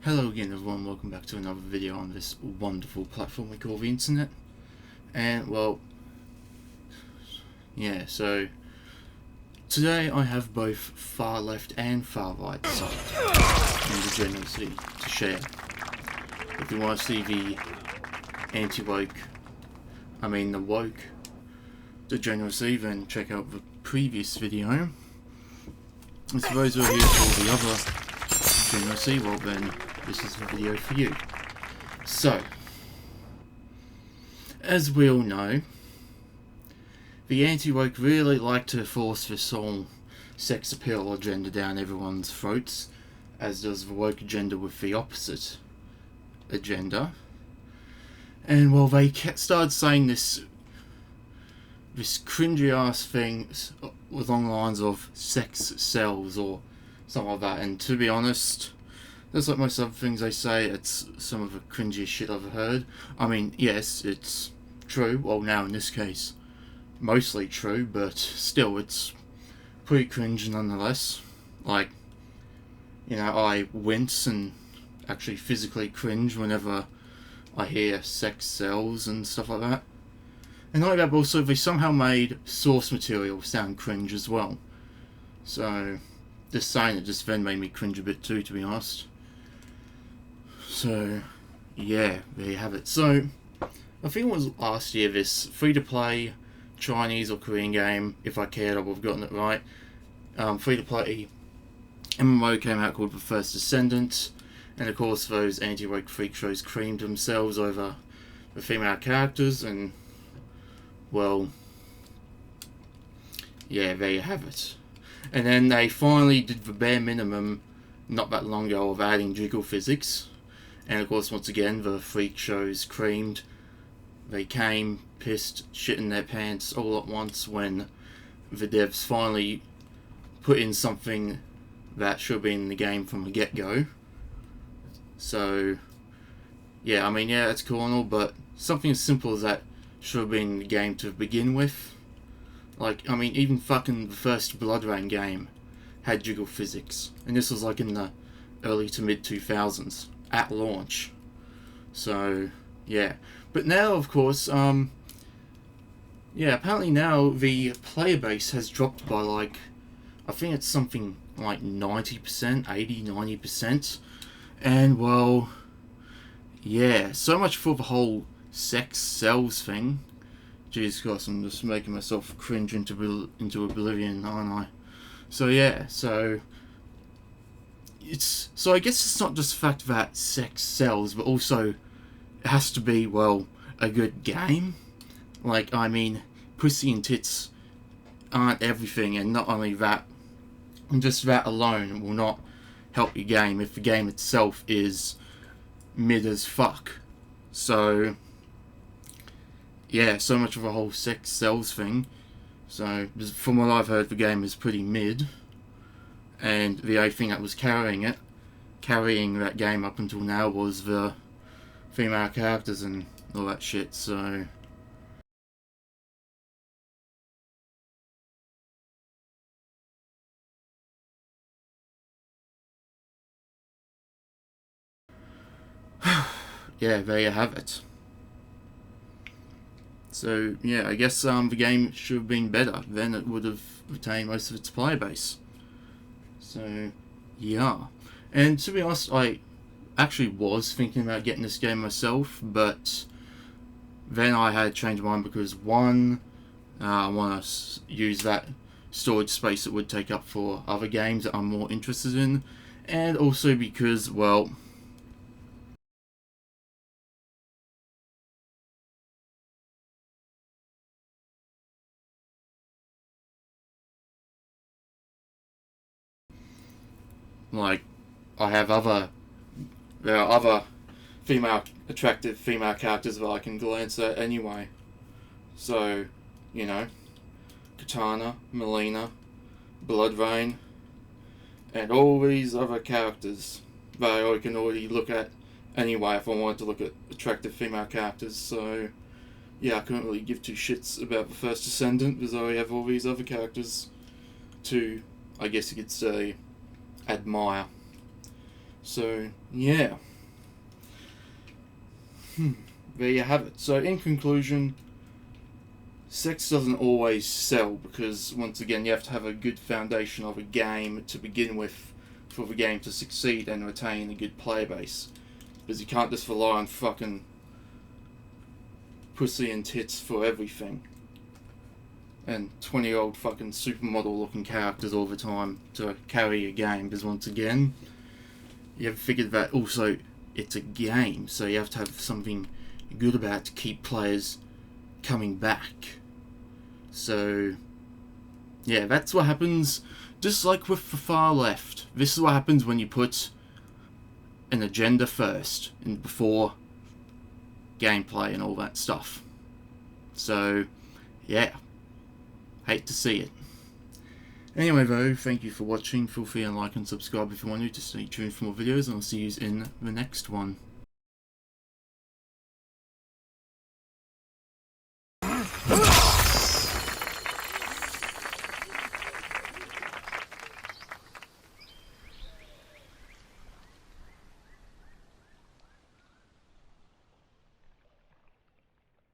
Hello again everyone, welcome back to another video on this wonderful platform we call the internet. And well, yeah, so today I have both far left and far right side in the generosity to share. If you want to see the anti-woke, the woke degeneracy, then check out the previous video. And for those who are here for the other degeneracy, well then, this is the video for you. So, as we all know, the anti-woke really like to force this whole sex appeal agenda down everyone's throats, as does the woke agenda with the opposite agenda. And well, they started saying this cringy ass thing along the lines of SeX or something like that, and to be honest, just like most other things they say, it's some of the cringiest shit I've heard. I mean, yes, it's true, well now in this case, mostly true, but still, it's pretty cringe nonetheless. Like, you know, I wince and actually physically cringe whenever I hear SeLLs and stuff like that. And not like that, but also they somehow made source material sound cringe as well. So, just saying it just then made me cringe a bit too, to be honest. So, yeah, there you have it. So, I think it was last year, this free-to-play Chinese or Korean game, if I cared I would have gotten it right, free-to-play MMO came out called The First Descendant, and of course those anti-woke freak shows creamed themselves over the female characters, and well, yeah, there you have it. And then they finally did the bare minimum not that long ago of adding jiggle physics, and of course once again the freak shows creamed. They came pissed, shit in their pants all at once when the devs finally put in something that should have been in the game from the get-go. So yeah, yeah, it's cool and all, but something as simple as that should have been in the game to begin with. Like, even fucking the first Blood Rain game had jiggle physics, and this was like in the early to mid 2000s at launch. So yeah, but now of course, yeah, apparently now the player base has dropped by like, I think it's something like 90%, 80-90%, and well, yeah, so much for the whole SeLLs thing. Jeez, gosh, I'm just making myself cringe into oblivion, aren't I? So yeah, so I guess it's not just the fact that sex sells, but also it has to be, well, a good game. Like, pussy and tits aren't everything, and not only that, and just that alone will not help your game if the game itself is mid as fuck. So yeah, so much of a whole sex sells thing. So from what I've heard, the game is pretty mid, and the only thing that was carrying that game up until now was the female characters and all that shit. So yeah, there you have it. So yeah, I guess the game should have been better. Then it would have retained most of its player base. So yeah, and to be honest, I actually was thinking about getting this game myself, but then I had changed my mind because one, I want to use that storage space it would take up for other games that I'm more interested in, and also because, well, like, there are other attractive female characters that I can glance at anyway. So, you know, Katana, Melina, Blood Rain, and all these other characters that I can already look at anyway if I wanted to look at attractive female characters. So yeah, I couldn't really give two shits about the First Descendant because I already have all these other characters to, I guess you could say, admire. So yeah, there you have it. So in conclusion, sex doesn't always sell, because once again you have to have a good foundation of a game to begin with for the game to succeed and retain a good player base, because you can't just rely on fucking pussy and tits for everything and 20-year-old fucking supermodel looking characters all the time to carry a game, because once again you have figured that also it's a game, so you have to have something good about it to keep players coming back. So yeah, that's what happens. Just like with the far left, this is what happens when you put an agenda first and before gameplay and all that stuff. So yeah, hate to see it. Anyway though, thank you for watching. Feel free to like and subscribe if you want to stay tuned for more videos, and I'll see you in the next one.